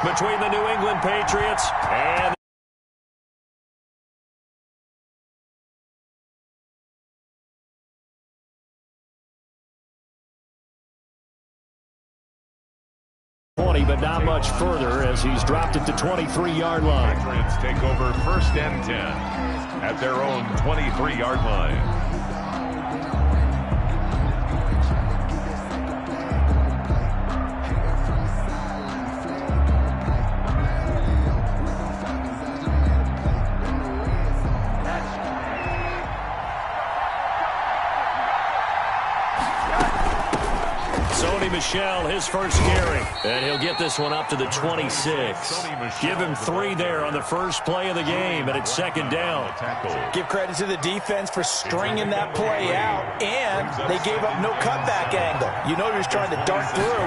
between the New England Patriots and but not much further as he's dropped it to 23-yard line. Patriots take over 1st and 10 at their own 23-yard line. Michel, his first carry, and he'll get this one up to the 26. Give him 3 there on the first play of the game, and it's 2nd down. Give credit to the defense for stringing that play out, and they gave up no cutback angle. You know he was trying to dart through.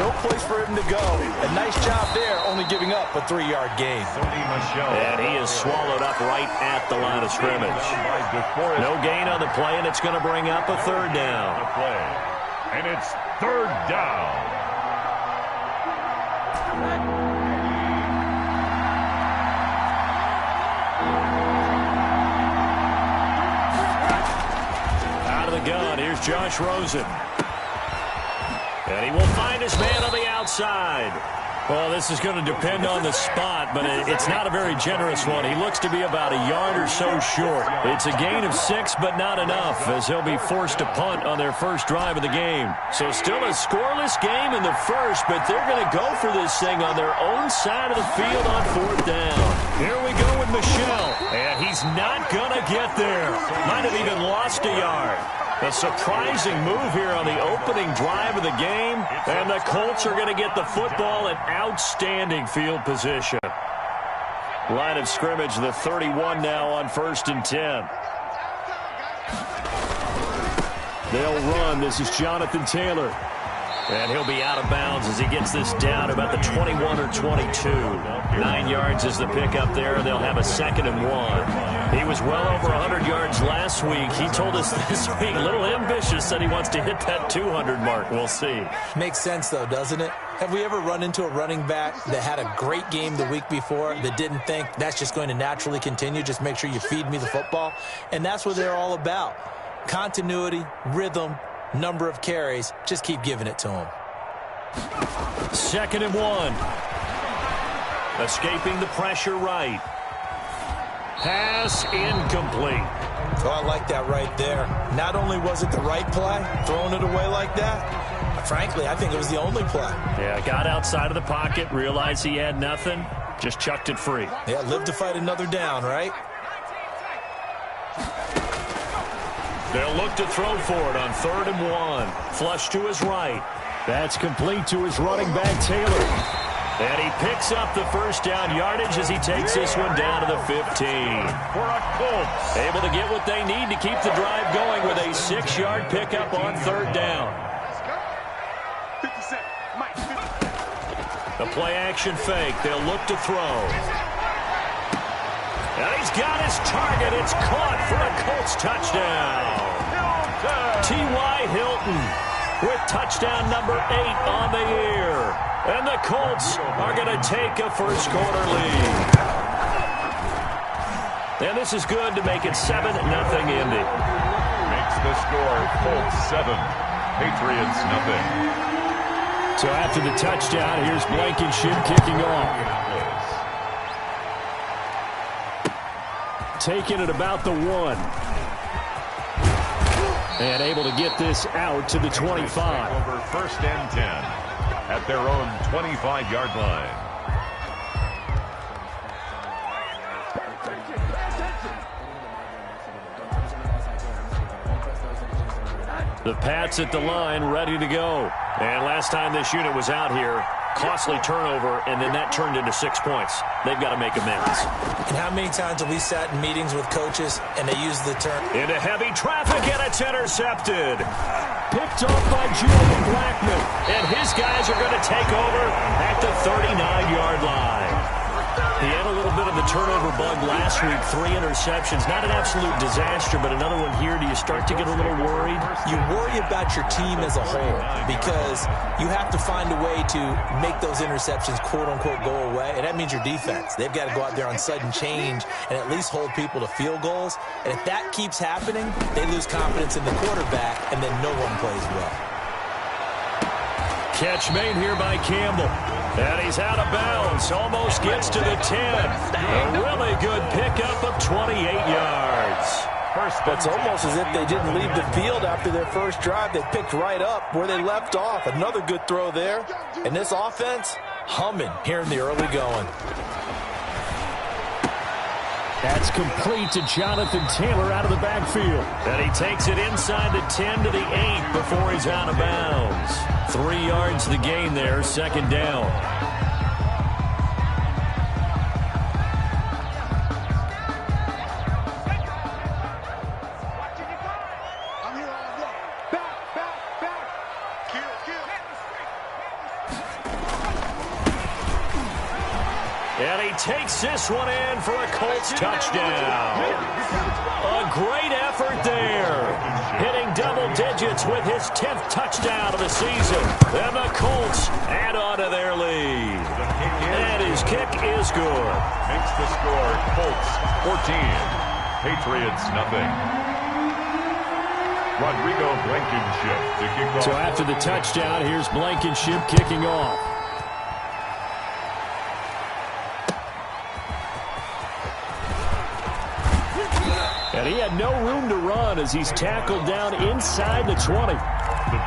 No place for him to go. A nice job there, only giving up a 3-yard gain. And he is swallowed up right at the line of scrimmage. No gain on the play, and it's going to bring up a 3rd down. And it's 3rd down. Out of the gun, here's Josh Rosen. And he will find his man on the outside. Well, this is going to depend on the spot, but it's not a very generous one. He looks to be about a yard or so short. It's a gain of 6, but not enough, as he'll be forced to punt on their first drive of the game. So still a scoreless game in the first, but they're going to go for this thing on their own side of the field on 4th down. Here we go with Michel, and he's not going to get there. Might have even lost a yard. A surprising move here on the opening drive of the game, and the Colts are going to get the football in outstanding field position. Line of scrimmage, the 31 now on 1st and 10. They'll run. This is Jonathan Taylor. And he'll be out of bounds as he gets this down about the 21 or 22. 9 yards is the pickup there. They'll have a 2nd and 1. He was well over 100 yards last week. He told us this week, a little ambitious, said he wants to hit that 200 mark. We'll see. Makes sense, though, doesn't it? Have we ever run into a running back that had a great game the week before that didn't think that's just going to naturally continue? Just make sure you feed me the football. And that's what they're all about. Continuity, rhythm, number of carries. Just keep giving it to him. 2nd and 1. Escaping the pressure right. Pass incomplete. Oh, I like that right there. Not only was it the right play, throwing it away like that, frankly, I think it was the only play. Yeah, got outside of the pocket, realized he had nothing, just chucked it free. Yeah, live to fight another down, right? They'll look to throw for it on 3rd and 1. Flush to his right. That's complete to his running back, Taylor. And he picks up the first down yardage as he takes this one down to the 15. Able to get what they need to keep the drive going with a 6-yard pickup on 3rd down. The play-action fake. They'll look to throw. And he's got his target. It's caught for a Colts touchdown. T.Y. Hilton with touchdown number 8 on the year. And the Colts are going to take a first-quarter lead. And this is good to make it 7-0 Indy. Makes the score Colts 7, Patriots 0. So after the touchdown, here's Blankenship kicking off. Taking it about the 1. And able to get this out to the 25. Over 1st and 10 at their own 25-yard line. The Pats at the line, ready to go. And last time this unit was out here, costly turnover, and then that turned into 6 points. They've got to make amends. And how many times have we sat in meetings with coaches and they use the term into heavy traffic, and it's intercepted. Picked off by Julian Blackman. And his guys are going to take over at the 39-yard line. He had a little bit of the turnover bug last week, 3 interceptions. Not an absolute disaster, but another one here. Do you start to get a little worried? You worry about your team as a whole because you have to find a way to make those interceptions, quote-unquote, go away, and that means your defense. They've got to go out there on sudden change and at least hold people to field goals, and if that keeps happening, they lose confidence in the quarterback, and then no one plays well. Catch made here by Campbell. And he's out of bounds. Almost gets to the 10. A really good pickup of 28 yards. It's almost as if they didn't leave the field after their first drive. They picked right up where they left off. Another good throw there. And this offense, humming here in the early going. That's complete to Jonathan Taylor out of the backfield. And he takes it inside the 10 to the 8 before he's out of bounds. 3 yards the gain there, second down. And he takes this one in for a Colts touchdown. A great effort there. Hitting double digits with his 10th touchdown of the season. And the Colts add on to their lead. And his kick is good. Makes the score Colts 14. Patriots nothing. Rodrigo Blankenship to kick off. So after the touchdown, here's Blankenship kicking off. And he had no room to run as he's tackled down inside the 20. The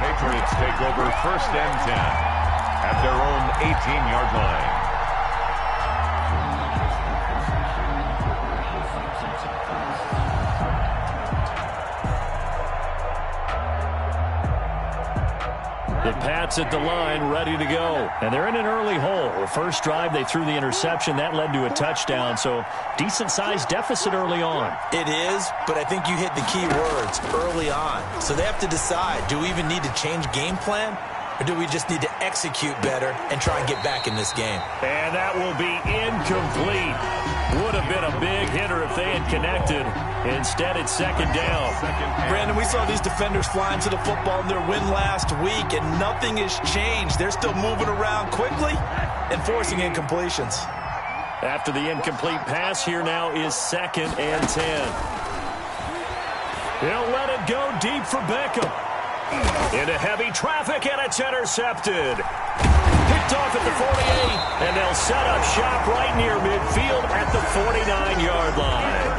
Patriots take over first and 10 at their own 18-yard line. The Pats at the line, ready to go. And they're in an early hole. The first drive, they threw the interception. That led to a touchdown, so decent-sized deficit early on. It is, but I think you hit the key words, early on. So they have to decide, do we even need to change game plan? Or do we just need to execute better and try and get back in this game? And that will be incomplete. Would have been a big hitter if they had connected. Instead, it's second down. Brandon, we saw these defenders flying to the football in their win last week, and nothing has changed. They're still moving around quickly and forcing incompletions. After the incomplete pass, here now is second and 10. He'll let it go deep for Beckham. Into heavy traffic, and it's intercepted. Picked off at the 48, and they'll set up shop right near midfield at the 49-yard line.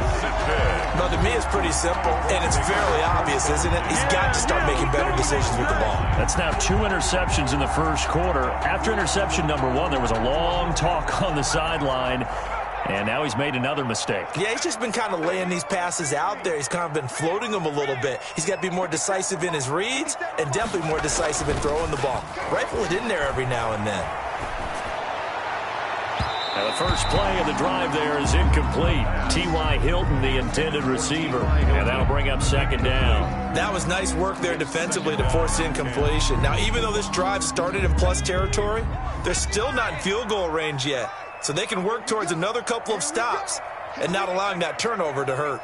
Now, to me, it's pretty simple, and it's fairly obvious, isn't it? He's got to start making better decisions with the ball. That's now 2 interceptions in the first quarter. After interception number 1, there was a long talk on the sideline. And now he's made another mistake. Yeah, he's just been kind of laying these passes out there. He's kind of been floating them a little bit. He's got to be more decisive in his reads and definitely more decisive in throwing the ball. Rifle it in there every now and then. Now the first play of the drive there is incomplete. T.Y. Hilton, the intended receiver. And that'll bring up second down. That was nice work there defensively to force incompletion. Now, even though this drive started in plus territory, they're still not in field goal range yet. So they can work towards another couple of stops and not allowing that turnover to hurt.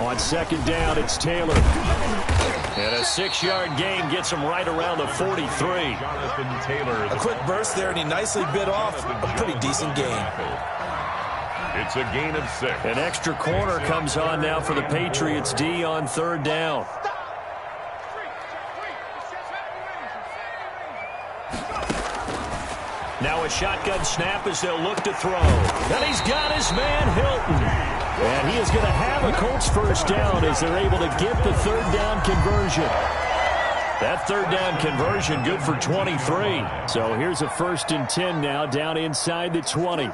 On second down, it's Taylor. And a 6-yard gain gets him right around the 43. Jonathan Taylor. A quick burst there, and he nicely bit off a pretty decent gain. It's a gain of 6. An extra corner comes on now for the Patriots D on third down. Now a shotgun snap as they'll look to throw. And he's got his man Hilton. And he is going to have a Colts first down as they're able to get the third down conversion. That third down conversion good for 23. So here's a 1st and 10 now down inside the 20.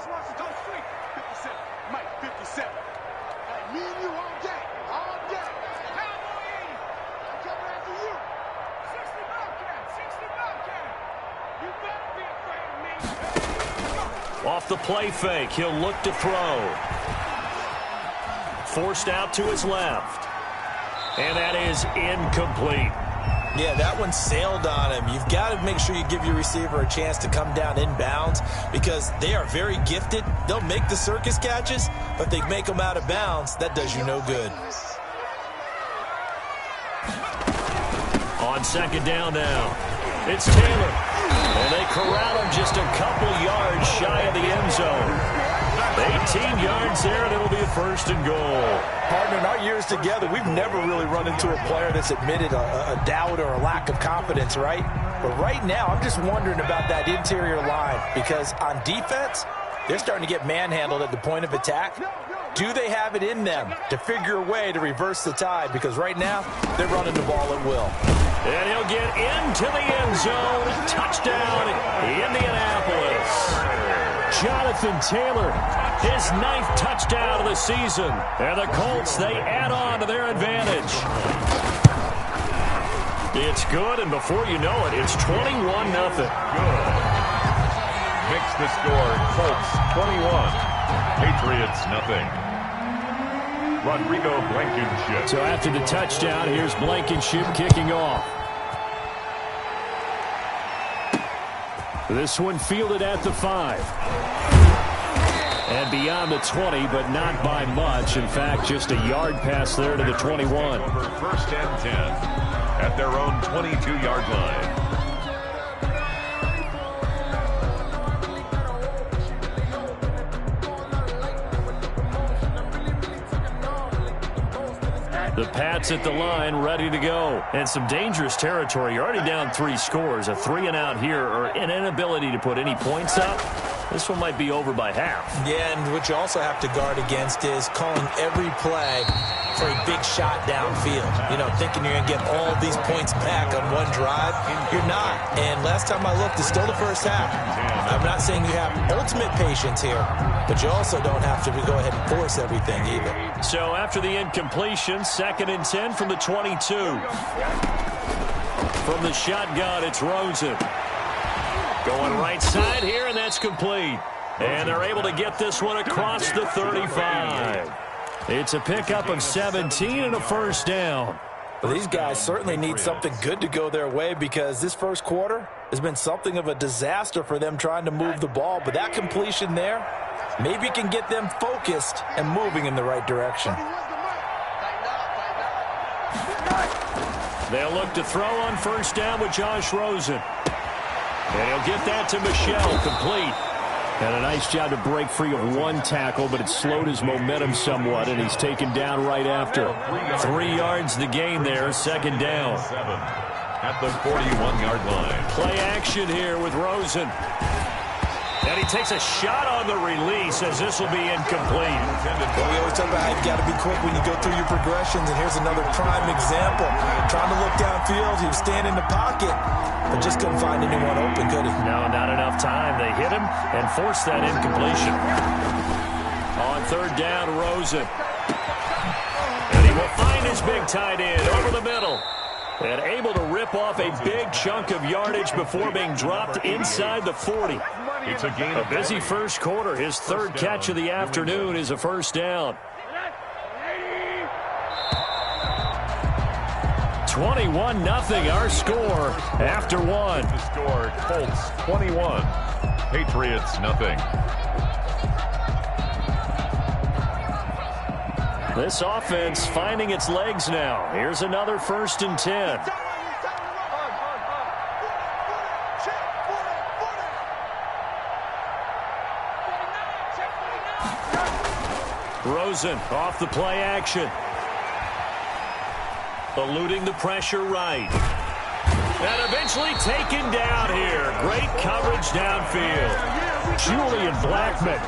Off the play fake, he'll look to throw. Forced out to his left. And that is incomplete. Yeah, that one sailed on him. You've got to make sure you give your receiver a chance to come down inbounds because they are very gifted. They'll make the circus catches, but if they make them out of bounds, that does you no good. On second down now, it's Taylor. And they corral him just a couple yards shy of the end zone. 18 yards there, and it'll be a first and goal. Partner, in our years together, we've never really run into a player that's admitted a doubt or a lack of confidence, right? But right now, I'm just wondering about that interior line because on defense, they're starting to get manhandled at the point of attack. Do they have it in them to figure a way to reverse the tide? Because right now, they're running the ball at will. And he'll get into the end zone. Touchdown, Indianapolis. Jonathan Taylor, his 9th touchdown of the season. And the Colts, they add on to their advantage. It's good, and before you know it, it's 21-0. Good. Makes the score Colts 21, Patriots nothing. Rodrigo Blankenship. So after the touchdown, here's Blankenship kicking off. This one fielded at the 5. And beyond the 20, but not by much. In fact, just a yard pass there to the 21. Over first and 10 at their own 22-yard line. The Pats at the line, ready to go. And some dangerous territory. You're already down 3 scores. A 3-and-out here, or an inability to put any points up. This one might be over by half. Yeah, and what you also have to guard against is calling every play for a big shot downfield. You know, thinking you're going to get all these points back on one drive. You're not. And last time I looked, it's still the first half. I'm not saying you have ultimate patience here, but you also don't have to go ahead and force everything either. So after the incompletion, 2nd and 10 from the 22. From the shotgun, it's Rosen. Going right side here, and that's complete. And they're able to get this one across the 35. It's a pickup of 17 and a first down. Well, these guys certainly need something good to go their way because this first quarter has been something of a disaster for them trying to move the ball. But that completion there maybe can get them focused and moving in the right direction. They'll look to throw on first down with Josh Rosen. And he'll get that to Michel, complete. And a nice job to break free of one tackle, but it slowed his momentum somewhat, and he's taken down right after. 3 yards the gain there, 2nd down. At the 41-yard line. Play action here with Rosen. And he takes a shot on the release as this will be incomplete. Well, we always talk about how you've got to be quick when you go through your progressions, and here's another prime example. Trying to look downfield, he was standing in the pocket, but just couldn't find anyone open, could he? No, not enough time. They hit him and forced that incompletion. On 3rd down, Rosen. And he will find his big tight end over the middle. And able to rip off a big chunk of yardage before being dropped inside the 40. It's a gain. A busy first quarter. His 3rd catch of the afternoon is a first down. 21-0 our score after 1. The score, Colts 21, Patriots nothing. This offense finding its legs now. Here's another 1st and 10. Rosen off the play action. Eluding the pressure right. And eventually taken down here. Great coverage downfield. Julian Blackmon.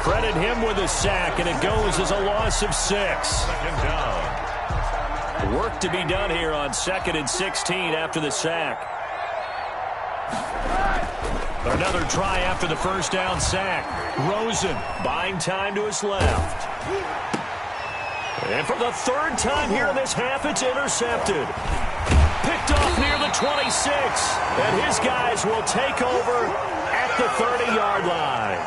Credit him with a sack, and it goes as a loss of 6. 2nd down. Work to be done here on 2nd and 16 after the sack. Another try after the first down sack. Rosen buying time to his left. And for the 3rd time here in this half, it's intercepted. Picked off near the 26. And his guys will take over at the 30-yard line.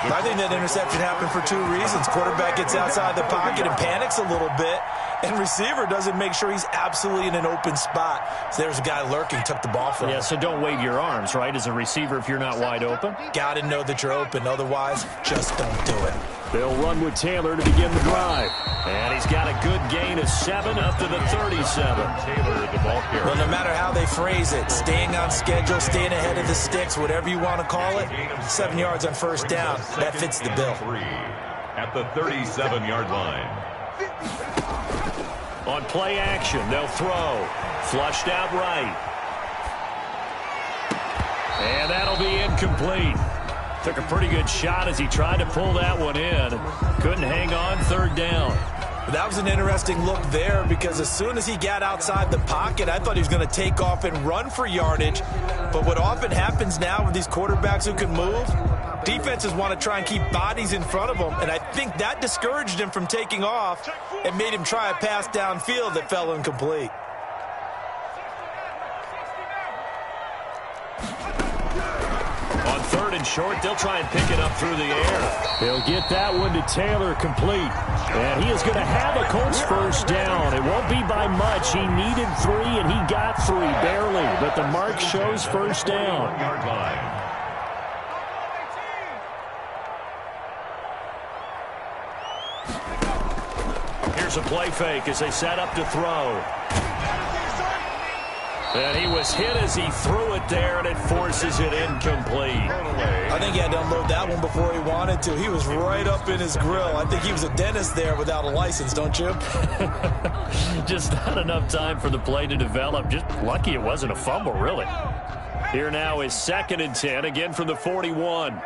I think that interception happened for 2 reasons. Quarterback gets outside the pocket and panics a little bit. And receiver doesn't make sure he's absolutely in an open spot. So there's a guy lurking, took the ball from him. Yeah, so don't wave your arms, right, as a receiver if you're not wide open. Got to know that you're open. Otherwise, just don't do it. They'll run with Taylor to begin the drive. And he's got a good gain of 7 up to the 37. Taylor, the ball carrier. Well, no matter how they phrase it, staying on schedule, staying ahead of the sticks, whatever you want to call it, 7 yards on first down, that fits the bill. At the 37-yard line. On play action, they'll throw. Flushed out right. And that'll be incomplete. Took a pretty good shot as he tried to pull that one in. Couldn't hang on, third down. That was an interesting look there because as soon as he got outside the pocket, I thought he was going to take off and run for yardage. But what often happens now with these quarterbacks who can move, defenses want to try and keep bodies in front of them. And I think that discouraged him from taking off and made him try a pass downfield that fell incomplete. On third and short, they'll try and pick it up through the air. They'll get that one to Taylor complete. And he is going to have a Colts first down. It won't be by much. He needed 3, and he got 3, barely. But the mark shows first down. Yard line. Here's a play fake as they set up to throw. And he was hit as he threw it there, and it forces it incomplete. I think he had to unload that one before he wanted to. He was right up in his grill. I think he was a dentist there without a license, don't you? Just not enough time for the play to develop. Just lucky it wasn't a fumble, really. Here now is 2nd and 10, again from the 41.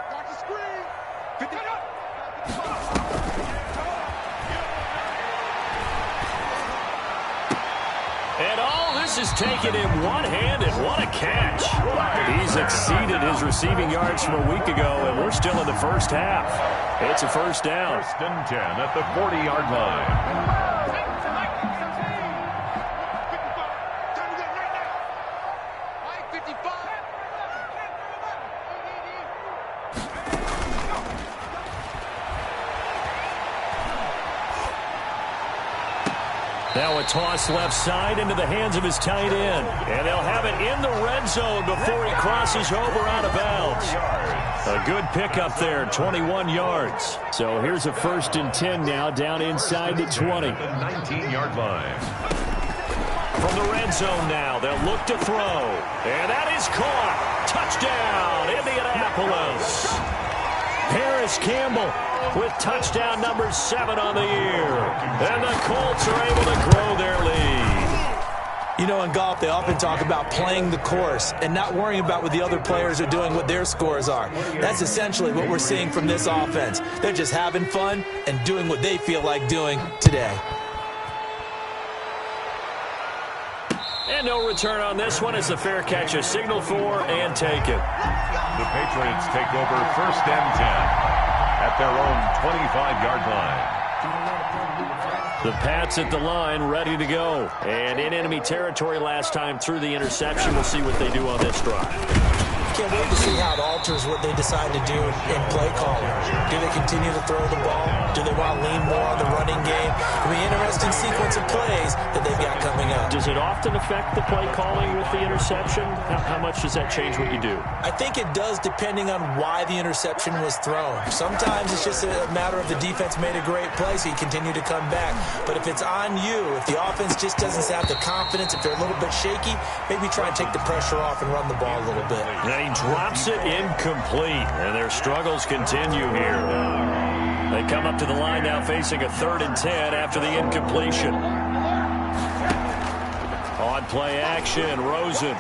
And all this is taken in one-handed. What a catch. He's exceeded his receiving yards from a week ago, and we're still in the first half. It's a first down. 1st and 10 at the 40-yard line. Now a toss left side into the hands of his tight end. And they'll have it in the red zone before he crosses over out of bounds. A good pickup there, 21 yards. So here's a 1st and 10 now down inside the 20. The 19-yard line. From the red zone now, they'll look to throw. And that is caught. Touchdown, Indianapolis. Paris Campbell with touchdown number 7 on the year. And the Colts are able to grow their lead. You know, in golf, they often talk about playing the course and not worrying about what the other players are doing, what their scores are. That's essentially what we're seeing from this offense. They're just having fun and doing what they feel like doing today. And no return on this one as the fair catch is signaled for and taken. The Patriots take over 1st and 10 at their own 25-yard line. The Pats at the line, ready to go. And in enemy territory last time through the interception. We'll see what they do on this drive. Can't wait to see how it alters what they decide to do in play calling. Do they continue to throw the ball? Do they want to lean more on the running game? It'll be an interesting sequence of plays that they've got coming up. Does it often affect the play calling with the interception? How much does that change what you do? I think it does depending on why the interception was thrown. Sometimes it's just a matter of the defense made a great play, so you continue to come back. But if it's on you, if the offense just doesn't have the confidence, if they're a little bit shaky, maybe try and take the pressure off and run the ball a little bit. He drops it incomplete, and their struggles continue here. They come up to the line now facing a 3rd and 10 after the incompletion. On play action, Rosen.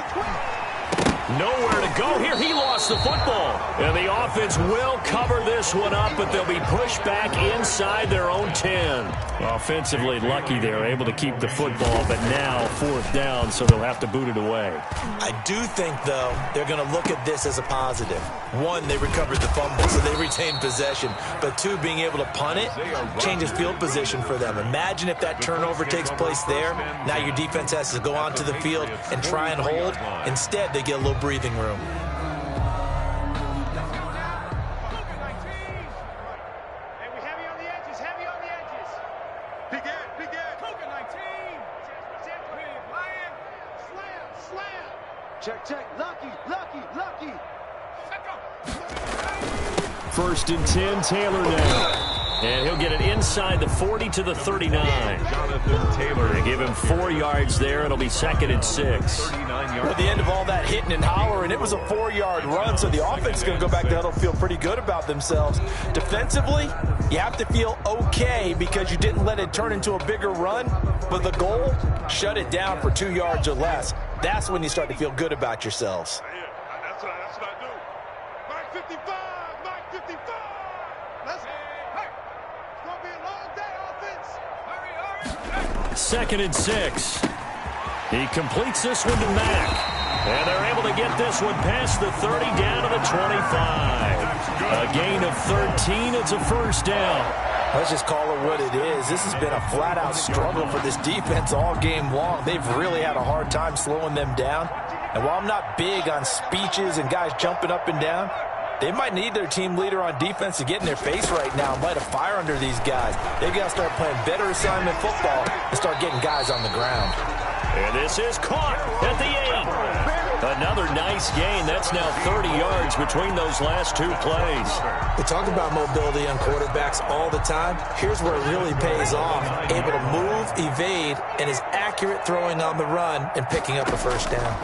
Nowhere to go here. He lost the football. And the offense will cover this one up, but they'll be pushed back inside their own 10. Offensively lucky they're able to keep the football, but now 4th down, so they'll have to boot it away. I do think, though, they're going to look at this as a positive. 1, they recovered the fumble, so they retained possession. But 2, being able to punt it changes field position for them. Imagine if that turnover takes place there. Now your defense has to go onto the field and try and hold. Instead, they get a little breathing room. Heavy on the edges. Big Ed. Check. Lucky. 1st and 10, Taylor now. And he'll get it inside the 40 to the 39. Jonathan Taylor. They give him 4 yards there. It'll be 2nd and 6. At the end of all that hitting and hollering, it was a 4-yard run, so the offense is going to go back to huddle, feel pretty good about themselves. Defensively, you have to feel okay because you didn't let it turn into a bigger run, but the goal, shut it down for 2 yards or less. That's when you start to feel good about yourselves. That's what I do. Mike 55. Let's go. Hey, it's going to be a long day, offense. Hurry. 2nd and 6. He completes this one to Mack. And they're able to get this one past the 30 down to the 25. A gain of 13. It's a 1st down. Let's just call it what it is. This has been a flat-out struggle for this defense all game long. They've really had a hard time slowing them down. And while I'm not big on speeches and guys jumping up and down, they might need their team leader on defense to get in their face right now and light a fire under these guys. They've got to start playing better assignment football and start getting guys on the ground. And this is caught at the 8. Another nice gain. That's now 30 yards between those last 2 plays. We talk about mobility on quarterbacks all the time. Here's where it really pays off. Able to move, evade, and is accurate throwing on the run and picking up a 1st down.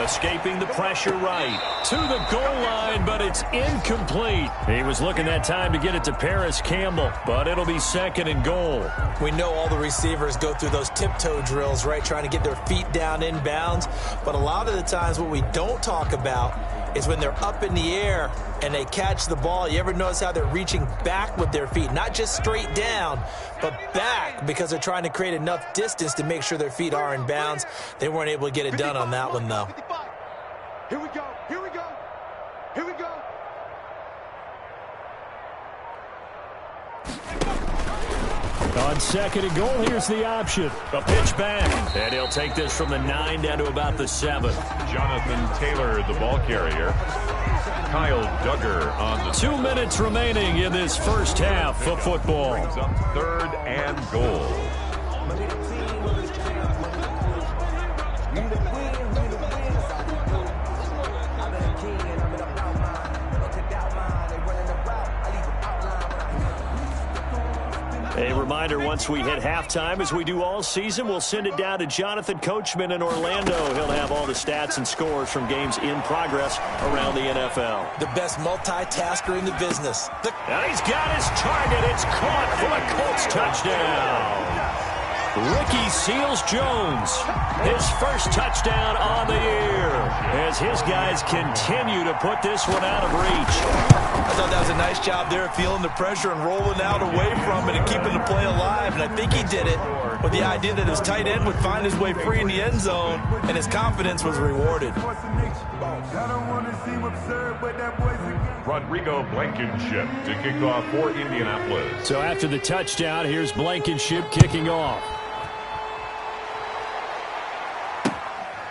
Escaping the pressure right to the goal line, but it's incomplete. He was looking that time to get it to Paris Campbell, but it'll be 2nd and goal. We know all the receivers go through those tiptoe drills, right, trying to get their feet down inbounds. But a lot of the times what we don't talk about is when they're up in the air and they catch the ball. You ever notice how they're reaching back with their feet? Not just straight down, but back, because they're trying to create enough distance to make sure their feet are in bounds. They weren't able to get it done on that one, though. Here we go. On 2nd and goal, here's the option. A pitch back. And he'll take this from the 9 down to about the 7. Jonathan Taylor, the ball carrier. Kyle Duggar on the 2 minutes remaining in this 1st half of football. Brings up 3rd and goal. A reminder, once we hit halftime, as we do all season, we'll send it down to Jonathan Coachman in Orlando. He'll have all the stats and scores from games in progress around the NFL. The best multitasker in the business. And he's got his target. It's caught for a Colts touchdown. Ricky Seals-Jones, his 1st touchdown on the year, as his guys continue to put this one out of reach. I thought that was a nice job there, feeling the pressure and rolling out away from it and keeping the play alive. And I think he did it with the idea that his tight end would find his way free in the end zone, and his confidence was rewarded. Rodrigo Blankenship to kick off for Indianapolis. So after the touchdown, here's Blankenship kicking off.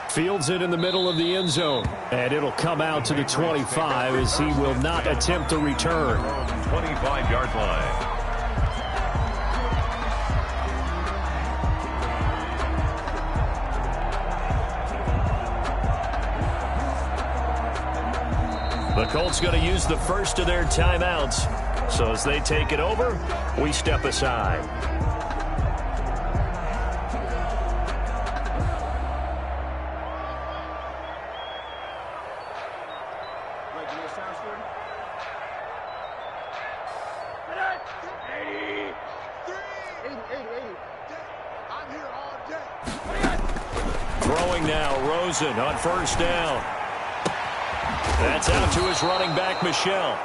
Fields it in the middle of the end zone. And it'll come out to the 25 as he will not attempt a return. 25-yard line. The Colts going to use the first of their timeouts. So as they take it over, we step aside. Throwing now, Rosen on 1st down. That's out to his running back, Michel.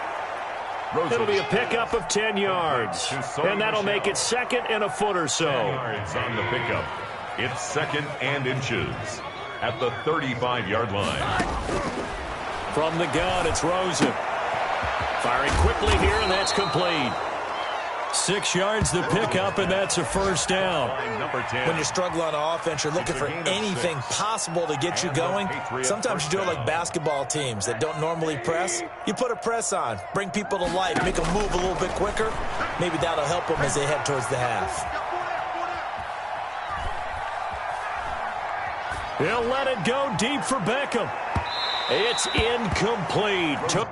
It'll be a pickup of 10 yards. And that'll make it 2nd and a foot or so. 10 yards on the pickup. It's 2nd and inches at the 35-yard line. From the gun, it's Rosen. Firing quickly here, and that's complete. 6 yards to pick up, and that's a 1st down. Number 10. When you're struggling on offense, you're looking for anything possible to get you going. Sometimes you do it like basketball teams that don't normally press. You put a press on, bring people to life, make them move a little bit quicker. Maybe that'll help them as they head towards the half. He'll let it go deep for Beckham. It's incomplete.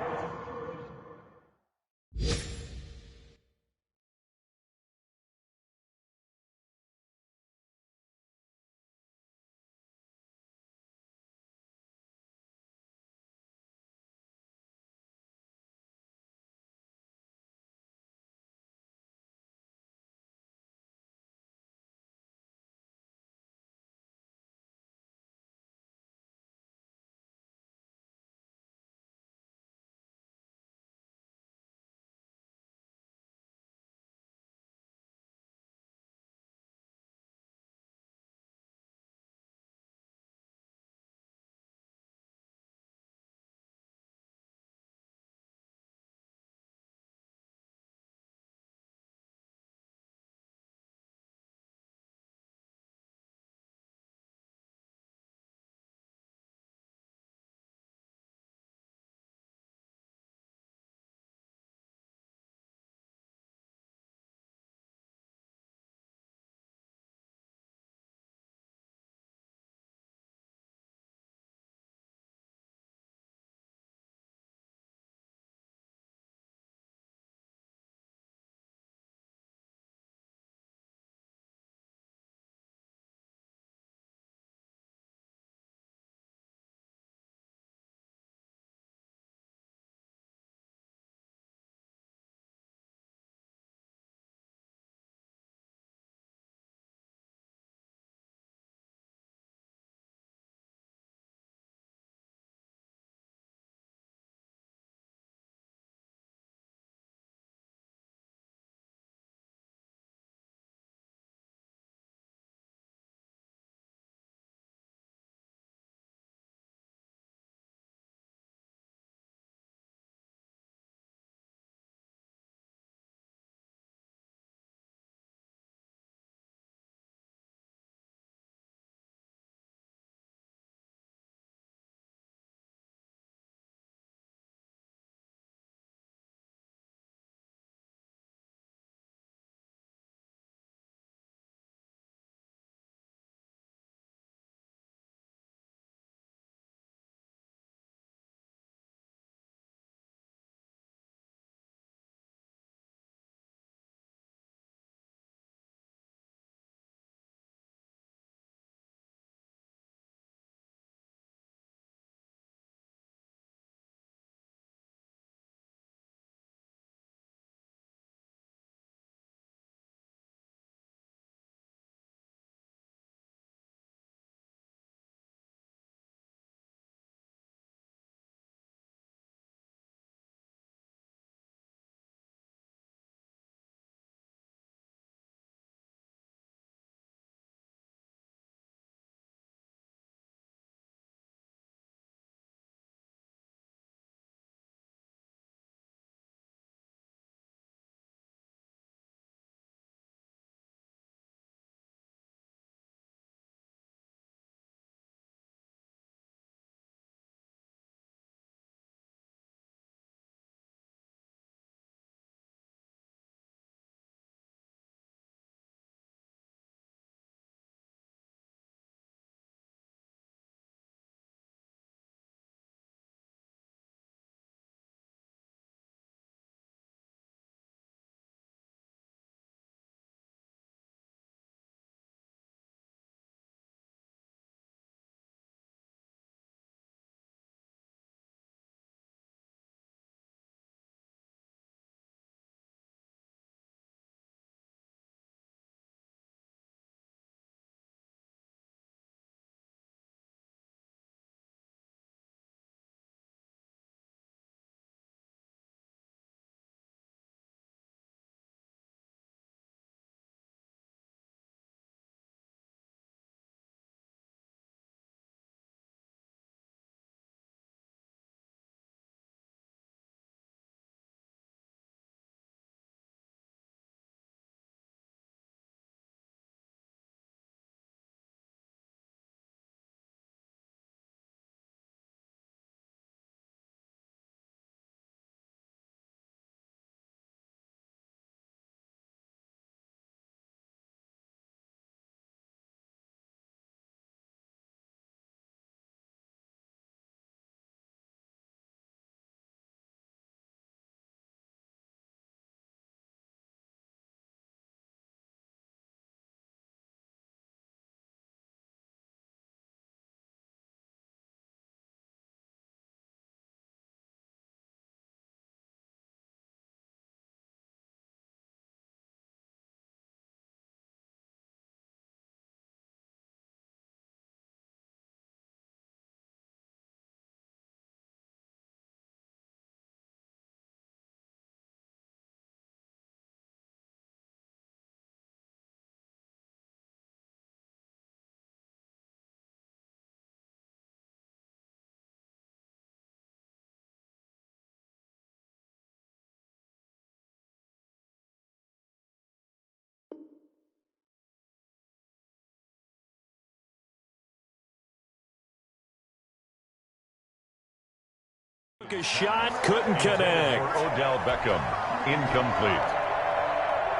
A shot, couldn't connect. Odell Beckham, incomplete.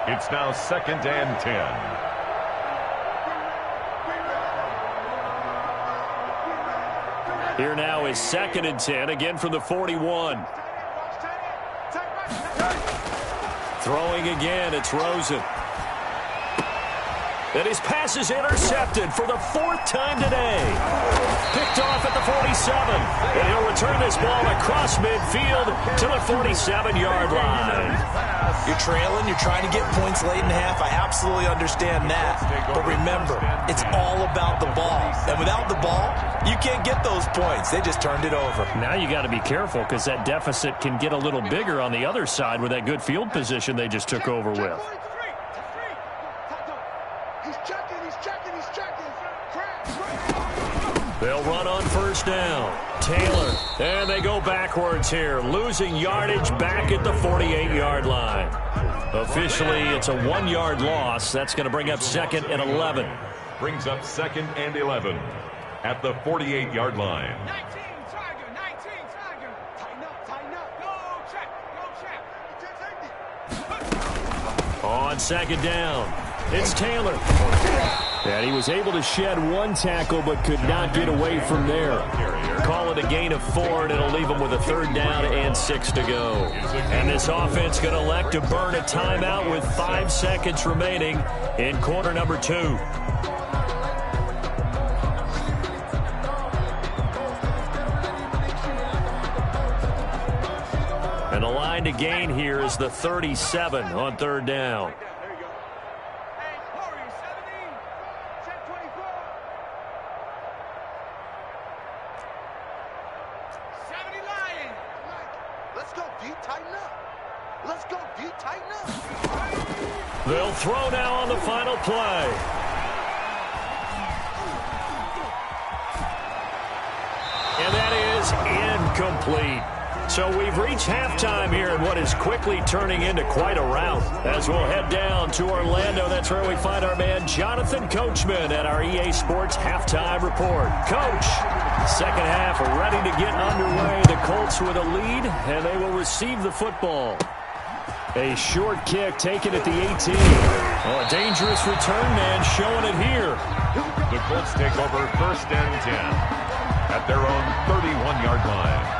It's now 2nd and 10. Here now is 2nd and 10, again from the 41. Throwing again, it's Rosen. And his pass is intercepted for the 4th time today. Picked off at the 47. And he'll return this ball across midfield to the 47-yard line. You're trailing. You're trying to get points late in half. I absolutely understand that. But remember, it's all about the ball. And without the ball, you can't get those points. They just turned it over. Now you got to be careful because that deficit can get a little bigger on the other side with that good field position they just took over with. They'll run on 1st down. Taylor. And they go backwards here. Losing yardage back at the 48-yard line. Officially, it's a 1-yard loss. That's going to bring up 2nd and 11. Brings up 2nd and 11 at the 48-yard line. 19 Tiger. Tighten up. Go check. On 2nd down, it's Taylor. And he was able to shed 1 tackle but could not get away from there. Call it a gain of 4, and it'll leave him with a 3rd down and 6 to go. And this offense going to elect to burn a timeout with 5 seconds remaining in quarter number 2. And the line to gain here is the 37 on 3rd down. They'll throw now on the final play. And that is incomplete. So we've reached halftime here in what is quickly turning into quite a rout. As we'll head down to Orlando, that's where we find our man Jonathan Coachman at our EA Sports Halftime Report. Coach, 2nd half ready to get underway. The Colts with a lead, and they will receive the football. A short kick taken at the 18. Oh, a dangerous return man showing it here. The Colts take over 1st and 10 at their own 31-yard line.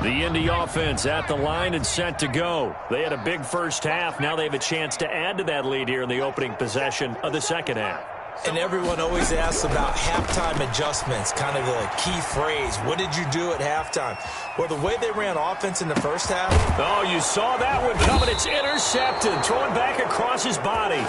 The Indy offense at the line and set to go. They had a big first half. Now they have a chance to add to that lead here in the opening possession of the 2nd half. And everyone always asks about halftime adjustments, kind of the key phrase. What did you do at halftime? Well, the way they ran offense in the first half. Oh, you saw that one coming. It's intercepted. Throwing back across his body.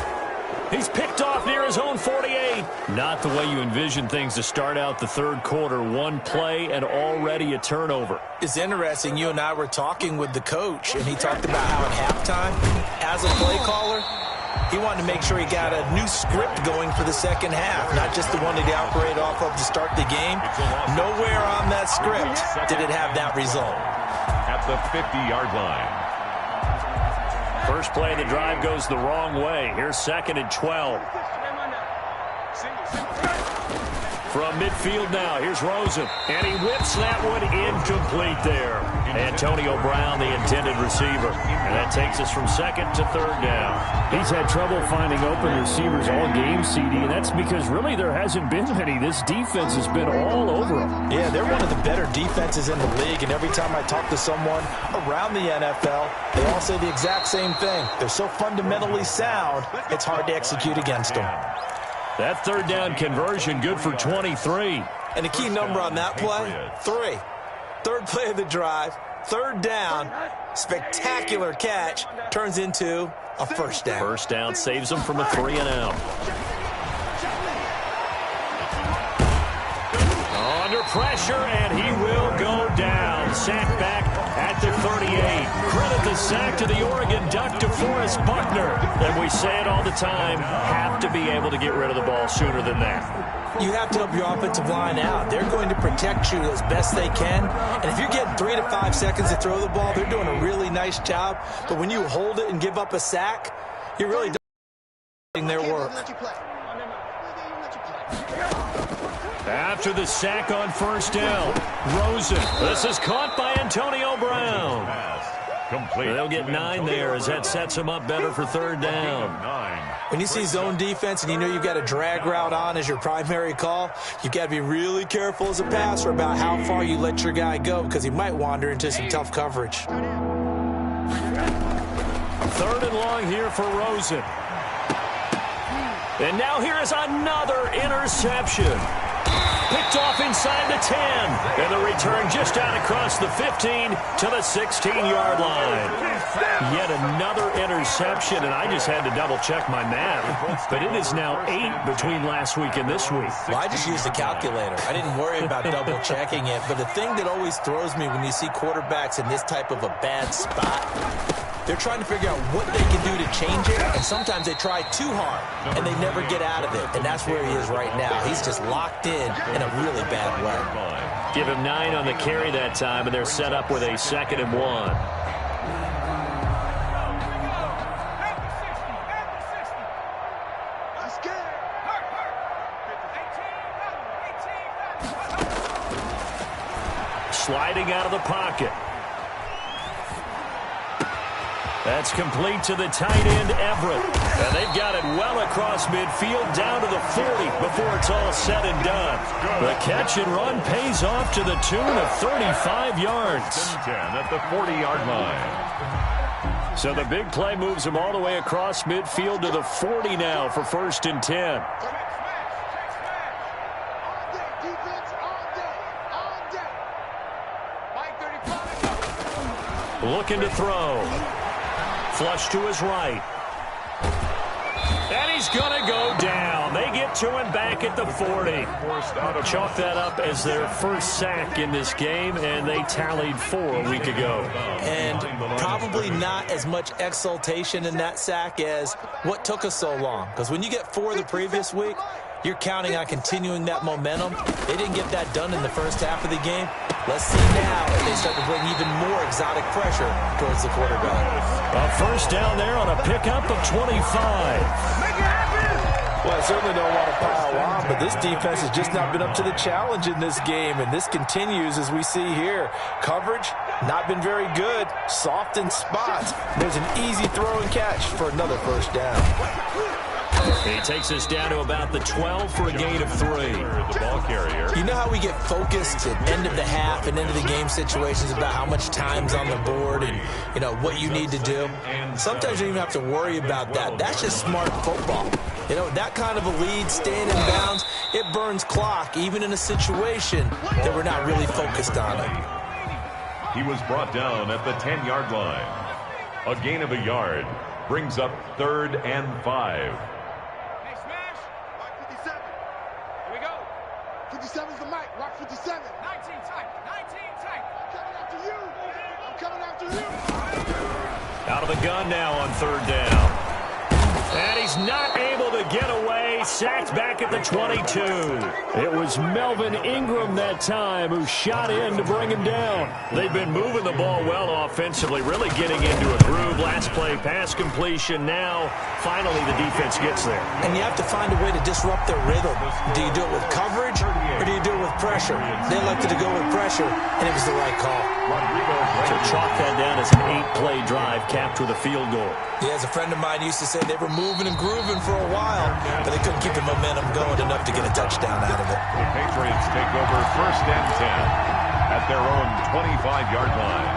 He's picked off near his own 48. Not the way you envision things to start out the 3rd quarter. 1 play and already a turnover. It's interesting. You and I were talking with the coach, and he talked about how at halftime, as a play caller, he wanted to make sure he got a new script going for the 2nd half, not just the one that he operated off of to start the game. Nowhere on that script did it have that result. At the 50-yard line. First play of the drive goes the wrong way. Here's 2nd and 12. From midfield now, here's Rosen. And he whips that one incomplete there. Antonio Brown, the intended receiver. And that takes us from 2nd to 3rd down. He's had trouble finding open receivers all game, CD, and that's because really there hasn't been many. This defense has been all over them. Yeah, they're one of the better defenses in the league, and every time I talk to someone around the NFL, they all say the exact same thing. They're so fundamentally sound, it's hard to execute against them. That 3rd down conversion good for 23. And the key number on that play, 3. 3rd play of the drive, 3rd down, spectacular catch, turns into a 1st down. 1st down saves them from a 3-and-out. Under pressure, and he will go down. Sacked back at the 38. Credit the sack to the Oregon Duck, DeForest Buckner. And we say it all the time, have to be able to get rid of the ball sooner than that. you have to help your offensive line out. They're going to protect you as best they can. And if you're getting 3 to 5 seconds to throw the ball, they're doing a really nice job. But when you hold it and give up a sack, you're really doing their work. After the sack on first down, Rosen. This is caught by Antonio Brown. Complete. They'll get 9 there as that sets them up better for third down. When you see zone defense and you know you've got a drag route on as your primary call, you've got to be really careful as a passer about how far you let your guy go because he might wander into some tough coverage. 3rd and long here for Rosen. And now here is another interception. Picked off inside the 10. And the return just out across the 15 to the 16-yard line. Yet another interception, and I just had to double-check my math. But it is now 8 between last week and this week. Well, I just used a calculator. I didn't worry about double-checking it. But the thing that always throws me when you see quarterbacks in this type of a bad spot, they're trying to figure out what they can do to change it, and sometimes they try too hard, and they never get out of it, and that's where he is right now. He's just locked in a really bad way. Give him 9 on the carry that time, and they're set up with a 2nd and 1. Sliding out of the pocket. That's complete to the tight end, Everett. And they've got it well across midfield down to the 40 before it's all said and done. The catch and run pays off to the tune of 35 yards. 10 at the 40-yard line. So the big play moves him all the way across midfield to the 40 now for 1st and 10. Looking to throw. Flush to his right. And he's going to go down. They get to him back at the 40. Chalk that up as their first sack in this game, and they tallied 4 a week ago. And probably not as much exultation in that sack as what took us so long. Because when you get 4 the previous week, you're counting on continuing that momentum. They didn't get that done in the first half of the game. Let's see now if they start to bring even more exotic pressure towards the quarterback. A first down there on a pickup of 25. Well, I certainly don't want to pile on, but this defense has just not been up to the challenge in this game, and this continues as we see here. Coverage, not been very good. Soft in spots. There's an easy throw and catch for another first down. He takes us down to about the 12 for a gain of 3. The ball carrier. You know how we get focused at end of the half and end of the game situations about how much time's on the board and, you know, what you need to do? Sometimes you don't even have to worry about that. That's just smart football. You know, that kind of a lead, staying in bounds, it burns clock, even in a situation that we're not really focused on it. He was brought down at the 10-yard line. A gain of a yard brings up 3rd and 5. 57's the mic. Rock 57. 19 tight. 19 tight. I'm coming after you. Out of the gun now on 3rd down. And he's not able to get away. Sacked back at the 22. It was Melvin Ingram that time who shot in to bring him down. They've been moving the ball well offensively, really getting into a groove. Last play, pass completion. Now, finally, the defense gets there. And you have to find a way to disrupt their rhythm. Do you do it with coverage or do you do it with pressure? They elected to go with pressure, and it was the right call. So chalk that down as an 8-play drive capped with a field goal. Yeah, as a friend of mine used to say, they were moving and grooving for a while, but they couldn't keep the momentum going enough to get a touchdown out of it. The Patriots take over 1st and 10 at their own 25-yard line.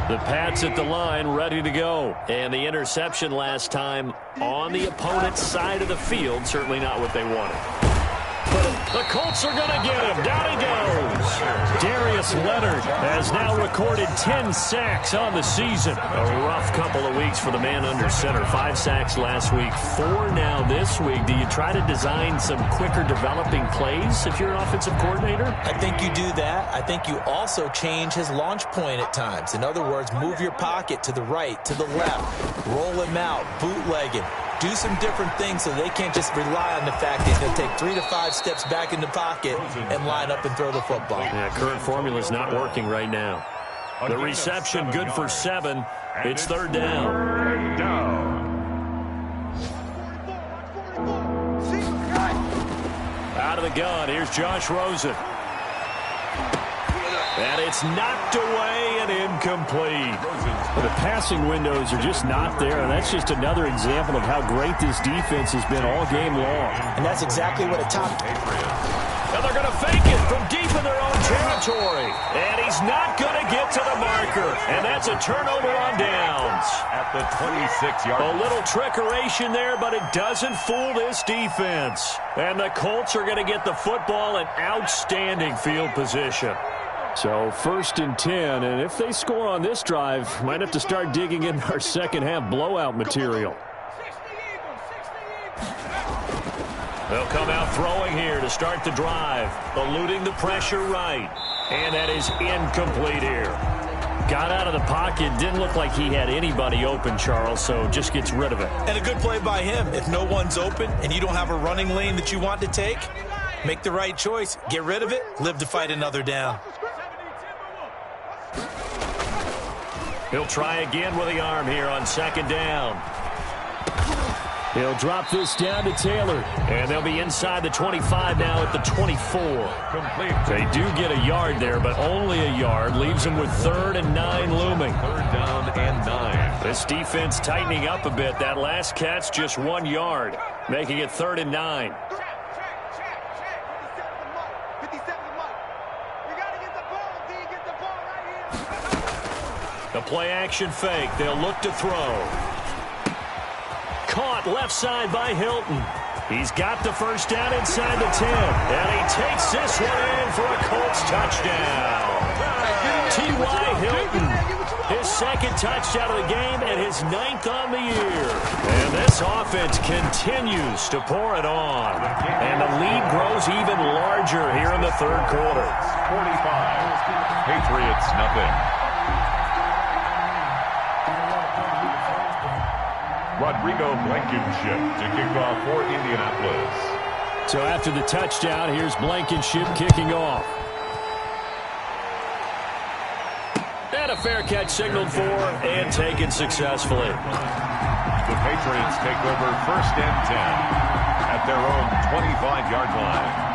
The Pats at the line, ready to go. And the interception last time on the opponent's side of the field, certainly not what they wanted. But the Colts are going to get him. Down he goes. Darius Leonard has now recorded 10 sacks on the season. A rough couple of weeks for the man under center. 5 sacks last week, 4 now this week. Do you try to design some quicker developing plays if you're an offensive coordinator? I think you do that. I think you also change his launch point at times. In other words, move your pocket to the right, to the left, roll him out, bootleg him. Do some different things so they can't just rely on the fact that he'll take 3 to 5 steps back in the pocket and line up and throw the football. Yeah, current formula is not working right now. The reception good for 7. It's 3rd down. Out of the gun, here's Josh Rosen. And it's knocked away and incomplete. The passing windows are just not there, and that's just another example of how great this defense has been all game long. And that's exactly what a top... And they're going to fake it from deep in their own territory. And he's not going to get to the marker. And that's a turnover on downs. At the 26-yard line. A little trickeration there, but it doesn't fool this defense. And the Colts are going to get the football in outstanding field position. So 1st and 10, and if they score on this drive, might have to start digging in our second half blowout material. They'll come out throwing here to start the drive, eluding the pressure right. And that is incomplete here. Got out of the pocket, didn't look like he had anybody open, Charles, so just gets rid of it. And a good play by him. If no one's open and you don't have a running lane that you want to take, make the right choice. Get rid of it, live to fight another down. He'll try again with the arm here on 2nd down. He'll drop this down to Taylor. And they'll be inside the 25 now at the 24. Complete. They do get a yard there, but only a yard. Leaves them with 3rd and 9 looming. 3rd down and 9. This defense tightening up a bit. That last catch just 1 yard, making it 3rd and 9. The play action fake. They'll look to throw. Caught left side by Hilton. He's got the 1st down inside the 10. And he takes this one in for a Colts touchdown. T.Y. Hilton. His 2nd touchdown of the game and his 9th on the year. And this offense continues to pour it on. And the lead grows even larger here in the 3rd quarter. 45. Patriots nothing. Rodrigo Blankenship to kick off for Indianapolis. So after the touchdown, here's Blankenship kicking off. And a fair catch signaled for and taken successfully. The Patriots take over 1st and 10 at their own 25-yard line.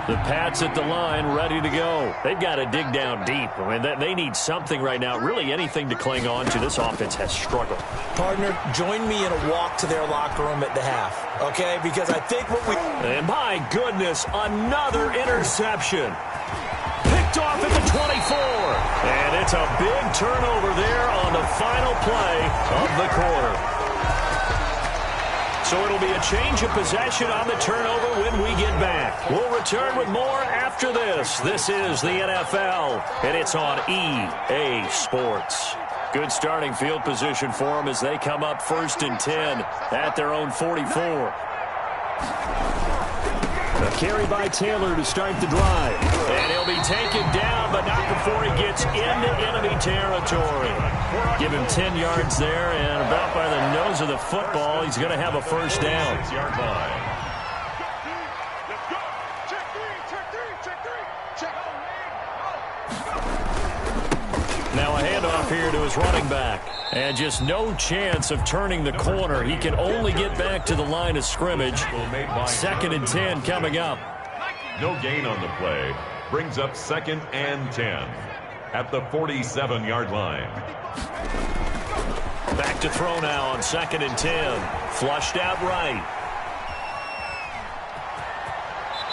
The Pats at the line, ready to go. They've got to dig down deep. I mean, they need something right now, really anything to cling on to. This offense has struggled. Partner, join me in a walk to their locker room at the half, okay? Because I think what we... And my goodness, another interception. Picked off at the 24. And it's a big turnover there on the final play of the quarter. So it'll be a change of possession on the turnover when we get back. We'll return with more after this. This is the NFL, and it's on EA Sports. Good starting field position for them as they come up 1st and 10 at their own 44. A carry by Taylor to start the drive. And he'll be taken down, but not before he gets into enemy territory. Give him 10 yards there, and about by the nose of the football, he's going to have a 1st down. 6-yard line. Now a handoff here to his running back. And just no chance of turning the corner. He can only get back to the line of scrimmage. 2nd and 10 coming up. No gain on the play. Brings up 2nd and 10 at the 47-yard line. Back to throw now on 2nd and 10. Flushed out right.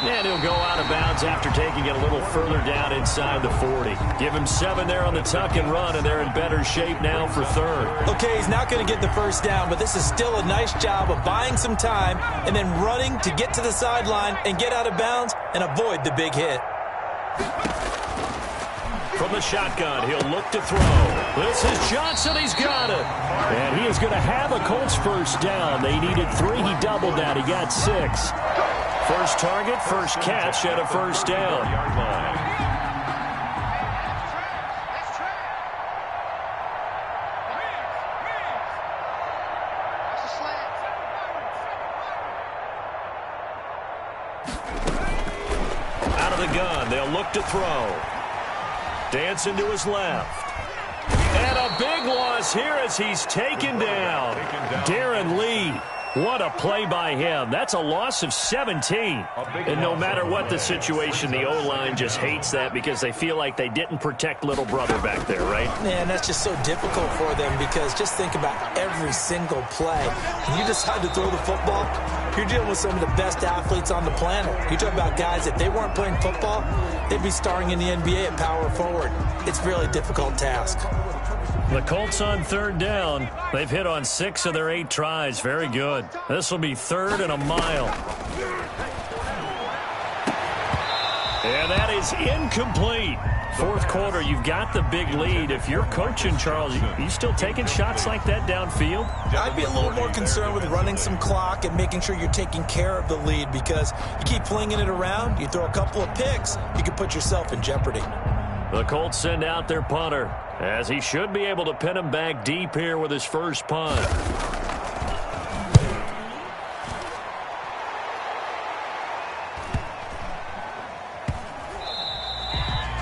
And he'll go out of bounds after taking it a little further down inside the 40. Give him 7 there on the tuck and run, and they're in better shape now for third. Okay, he's not going to get the first down, but this is still a nice job of buying some time and then running to get to the sideline and get out of bounds and avoid the big hit. From the shotgun, he'll look to throw. This is Johnson. He's got it. And he is going to have a Colts first down. They needed 3. He doubled that. He got 6. First target, first catch, and a first down. Out of the gun, they'll look to throw. Dancing to his left. And a big loss here as he's taken down. Darren Lee. What a play by him. That's a loss of 17. And no matter what the situation, the O-line just hates that because they feel like they didn't protect little brother back there, right? Man, that's just so difficult for them because just think about every single play. When you decide to throw the football, you're dealing with some of the best athletes on the planet. You talk about guys, if they weren't playing football, they'd be starring in the NBA at power forward. It's a really difficult task. The Colts on third down. They've hit on 6 of their 8 tries. Very good. This will be 3rd and a mile. And that is incomplete. Fourth quarter, you've got the big lead. If you're coaching, Charles, you still taking shots like that downfield? I'd be a little more concerned with running some clock and making sure you're taking care of the lead because you keep flinging it around, you throw a couple of picks, you can put yourself in jeopardy. The Colts send out their punter, as he should be able to pin him back deep here with his first punt.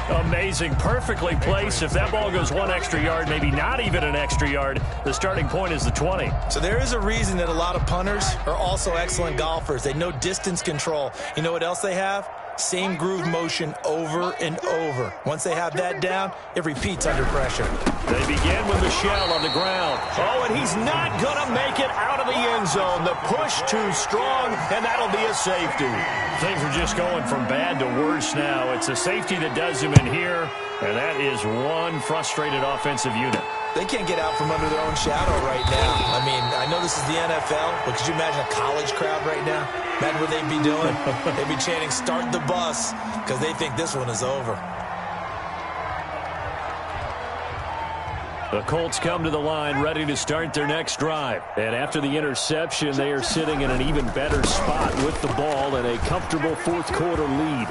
Amazing, perfectly placed. If that ball goes 1 extra yard, maybe not even an extra yard, the starting point is the 20. So there is a reason that a lot of punters are also excellent golfers. They know distance control. You know what else they have? Same groove motion over and over. Once they have that down, it repeats under pressure. They begin with Michelle on the ground. Oh, and he's not going to make it out of the end zone. The push too strong, and that'll be a safety. Things are just going from bad to worse now. It's a safety that does him in here, and that is one frustrated offensive unit. They can't get out from under their own shadow right now. I mean, I know this is the NFL, but could you imagine a college crowd right now? Imagine what they'd be doing. They'd be chanting, "Start the bus," because they think this one is over. The Colts come to the line ready to start their next drive. And after the interception, they are sitting in an even better spot with the ball and a comfortable fourth quarter lead.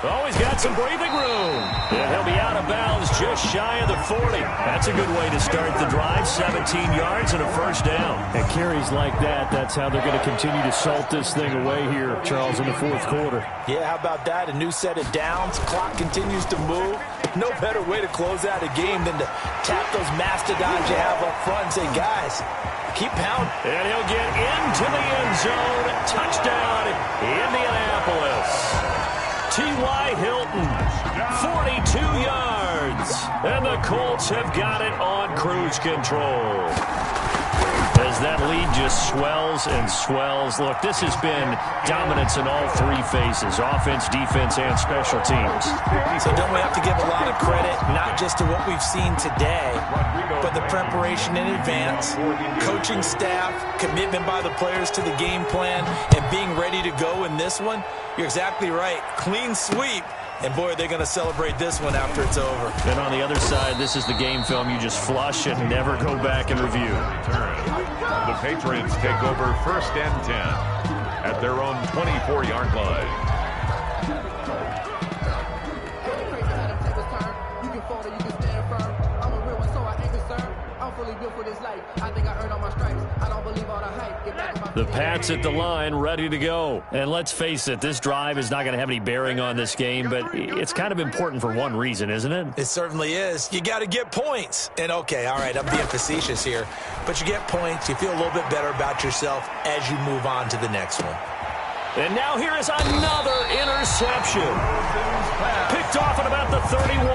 Oh, he's got some breathing room. And he'll be out of bounds just shy of the 40. That's a good way to start the drive. 17 yards and a first down. And carries like that, that's how they're going to continue to salt this thing away here, Charles, in the fourth quarter. Yeah, how about that? A new set of downs. Clock continues to move. No better way to close out a game than to tap those mastodons you have up front and say, guys, keep pounding. And he'll get into the end zone. Touchdown, Indianapolis. T.Y. Hilton, 42 yards. And the Colts have got it on cruise control. As that lead just swells and swells. Look, this has been dominance in all 3 phases, offense, defense, and special teams. So don't we have to give a lot of credit, not just to what we've seen today, but the preparation in advance, coaching staff, commitment by the players to the game plan, and being ready to go in this one? You're exactly right. Clean sweep. And, boy, they're going to celebrate this one after it's over. And on the other side, this is the game film you just flush and never go back and review. The Patriots take over 1st and 10 at their own 24-yard line. The Pats at the line, ready to go. And let's face it, this drive is not going to have any bearing on this game, but it's kind of important for one reason, isn't it? It certainly is. You got to get points. And, okay, all right, I'm being facetious here, but you get points, you feel a little bit better about yourself as you move on to the next one. And now here is another interception. Picked off at about the 31.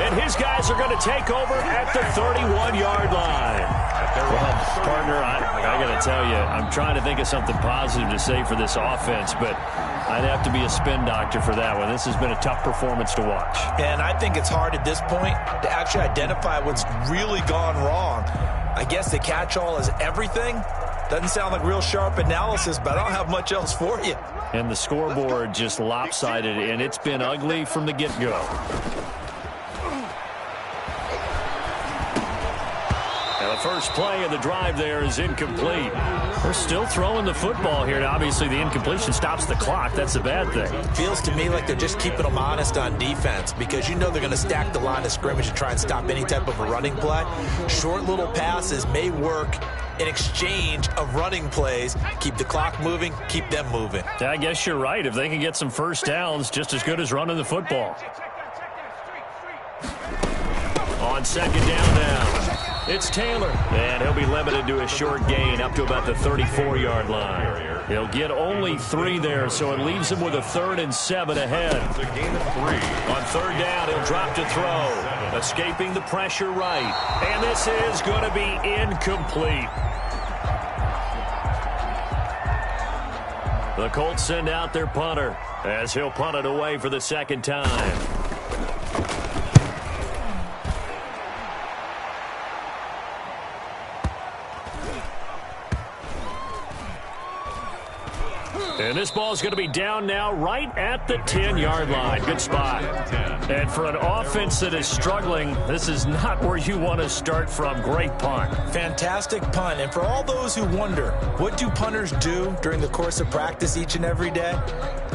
And his guys are going to take over at the 31-yard line. Well, partner, I got to tell you, I'm trying to think of something positive to say for this offense, but I'd have to be a spin doctor for that one. This has been a tough performance to watch. And I think it's hard at this point to actually identify what's really gone wrong. I guess the catch-all is everything. Doesn't sound like real sharp analysis, but I don't have much else for you. And the scoreboard just lopsided, and it's been ugly from the get-go. And the first play of the drive there is incomplete. They're still throwing the football here. Now, obviously, the incompletion stops the clock. That's the bad thing. Feels to me like they're just keeping them honest on defense because you know they're going to stack the line of scrimmage and try and stop any type of a running play. Short little passes may work in exchange of running plays. Keep the clock moving, keep them moving. I guess you're right. If they can get some first downs, just as good as running the football. On second down now, it's Taylor. And he'll be limited to a short gain up to about the 34-yard line. He'll get only 3 there, so it leaves him with a 3rd and 7 ahead. It's a gain of 3. On third down, he'll drop to throw. Escaping the pressure right. And this is going to be incomplete. The Colts send out their punter as he'll punt it away for the second time. And this ball is going to be down now right at the 10-yard line. Good spot. And for an offense that is struggling, this is not where you want to start from. Great punt. Fantastic punt. And for all those who wonder, what do punters do during the course of practice each and every day?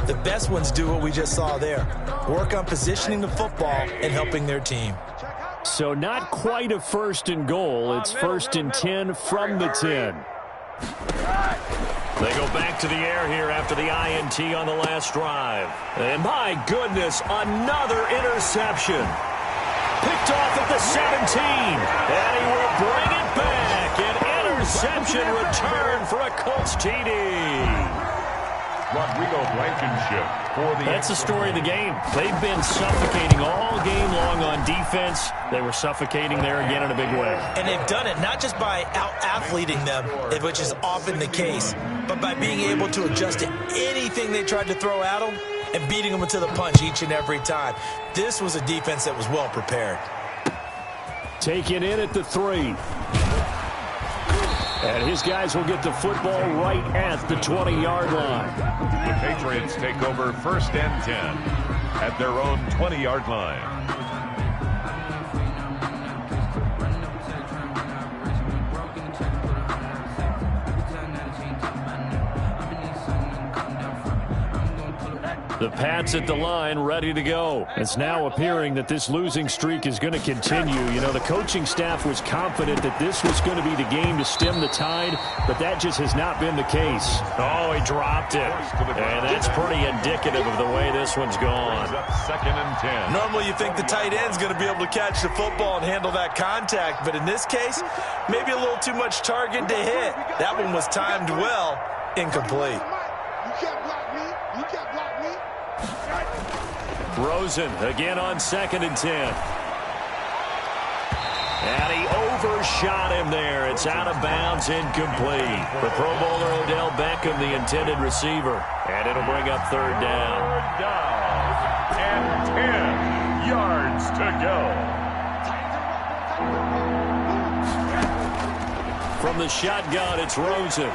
The best ones do what we just saw there. Work on positioning the football and helping their team. So not quite a 1st and goal. It's 1st and 10 from the 10. They go back to the air here after the INT on the last drive. And my goodness, another interception. Picked off at the 17. And he will bring it back. An interception return for a Colts TD. Rodrigo Blankenship for the... That's the story of the game. They've been suffocating all game long on defense. They were suffocating there again in a big way. And they've done it not just by out-athleting them, which is often the case, but by being able to adjust to anything they tried to throw at them and beating them to the punch each and every time. This was a defense that was well prepared. Taken in at the 3. And his guys will get the football right at the 20-yard line. The Patriots take over 1st and 10 at their own 20-yard line. The Pats at the line, ready to go. It's now appearing that this losing streak is going to continue. You know, the coaching staff was confident that this was going to be the game to stem the tide, but that just has not been the case. Oh, he dropped it. And that's pretty indicative of the way this one's gone. 2nd and 10. Normally you think the tight end's going to be able to catch the football and handle that contact, but in this case, maybe a little too much target to hit. That one was timed well, incomplete. You can't block me. You can't block me. Rosen again on 2nd and 10. And he overshot him there. It's out of bounds, incomplete. The Pro Bowler Odell Beckham, the intended receiver. And it'll bring up 3rd down. 3rd down and 10 yards to go. From the shotgun, it's Rosen.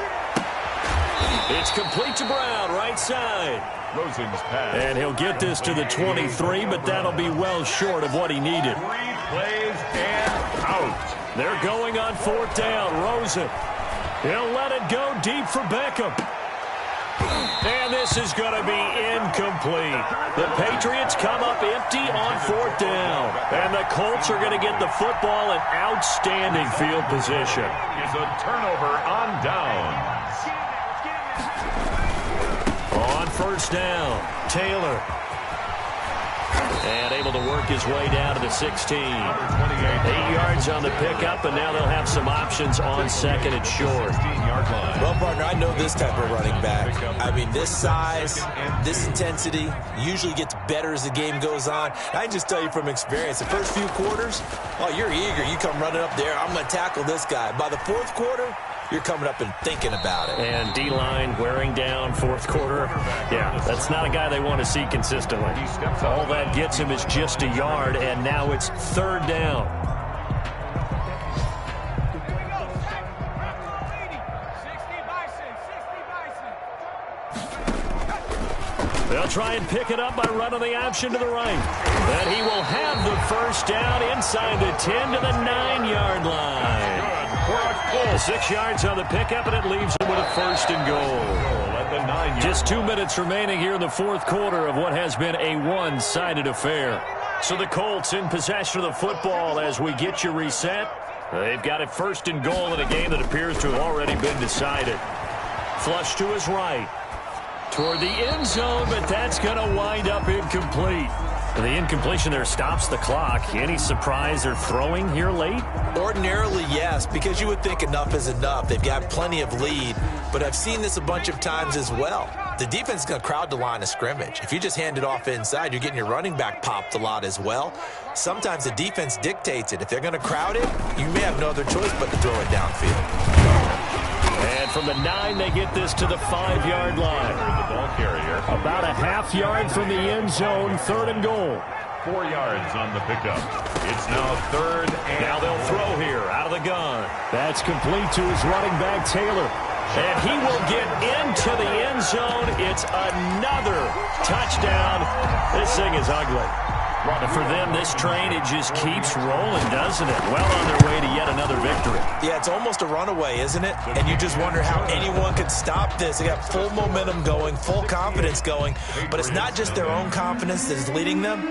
It's complete to Brown, right side. Rosen's pass. And he'll get this to the 23, but that'll be well short of what he needed. 3 plays and out. They're going on 4th down. Rosen. He'll let it go deep for Beckham. And this is going to be incomplete. The Patriots come up empty on 4th down. And the Colts are going to get the football in outstanding field position. Is a turnover on down. On 1st down, Taylor. And able to work his way down to the 16. 8 yards on the pickup, and now they'll have some options on 2nd and short. 16-yard line. Well, partner, I know this type of running back. I mean, this size, this intensity usually gets better as the game goes on. I can just tell you from experience, the first few quarters, oh, you're eager. You come running up there, I'm going to tackle this guy. By the 4th quarter, you're coming up and thinking about it. And D-line wearing down fourth quarter. Yeah, that's not a guy they want to see consistently. All that gets him is just a yard, and now it's third down. They'll try and pick it up by running the option to the right. And he will have the first down inside the 10 to the 9-yard line. 6 yards on the pickup, and it leaves him with a first and goal. Just 2 minutes remaining here in the fourth quarter of what has been a one-sided affair. So the Colts in possession of the football as we get you reset. They've got it first and goal in a game that appears to have already been decided. Flush to his right. Toward the end zone, but that's going to wind up incomplete. The incompletion there stops the clock. Any surprise they're throwing here late? Ordinarily, yes, because you would think enough is enough. They've got plenty of lead, but I've seen this a bunch of times as well. The defense is going to crowd the line of scrimmage. If you just hand it off inside, you're getting your running back popped a lot as well. Sometimes the defense dictates it. If they're going to crowd it, you may have no other choice but to throw it downfield. And from the 9, they get this to the 5-yard line. The ball carrier. About a half yard from the end zone, third and goal. 4 yards on the pickup. It's now third and now they'll throw here out of the gun. That's complete to his running back, Taylor. And he will get into the end zone. It's another touchdown. This thing is ugly. And for them, this train, it just keeps rolling, doesn't it? Well on their way to yet another victory. Yeah, it's almost a runaway, isn't it? And you just wonder how anyone could stop this. They got full momentum going, full confidence going. But it's not just their own confidence that is leading them.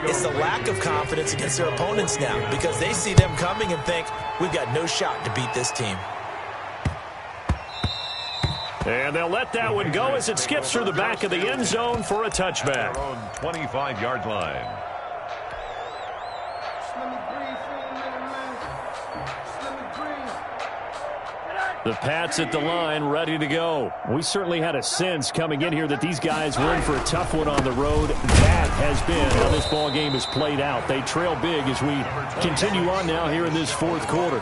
It's the lack of confidence against their opponents now, because they see them coming and think, we've got no shot to beat this team. And they'll let that one go as it skips through the back of the end zone for a touchback. 25-yard line. The Pats at the line, ready to go. We certainly had a sense coming in here that these guys were in for a tough one on the road. That has been how this ball game has played out. They trail big as we continue on now here in this fourth quarter.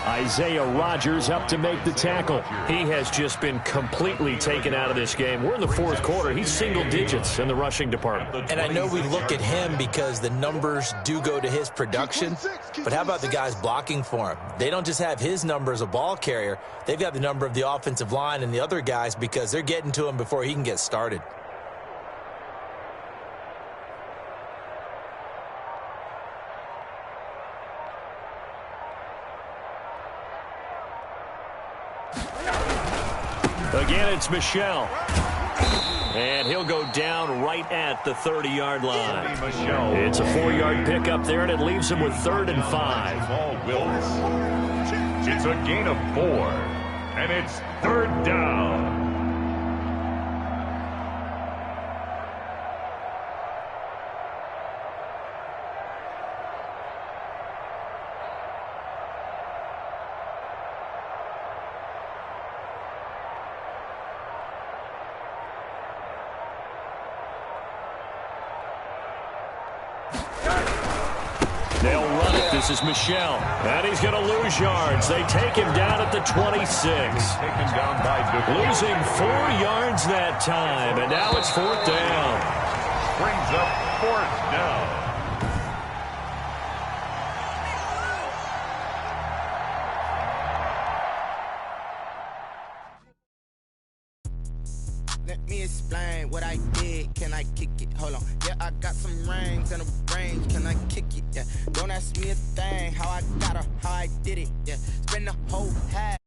Isaiah Rodgers up to make the tackle. He has just been completely taken out of this game. We're in the fourth quarter. He's single digits in the rushing department. And I know we look at him because the numbers do go to his production, but how about the guys blocking for him? They don't just have his number as a ball carrier. They've got the number of the offensive line and the other guys because they're getting to him before he can get started. Again, it's Michelle. And he'll go down right at the 30-yard line. It's a 4-yard pickup there, and it leaves him with 3rd and 5. It's a gain of 4, and it's 3rd down. They'll run it. This is Michelle. And he's going to lose yards. They take him down at the 26. Taken down by losing 4 yards that time. And now it's 4th down. Brings up 4th down. Let me explain what I did. Can I kick it? Hold on. Yeah, I got some rings and a range. Can I kick it? Yeah. Don't ask me a thing. How I got her, how I did it. Yeah. Spend the whole half.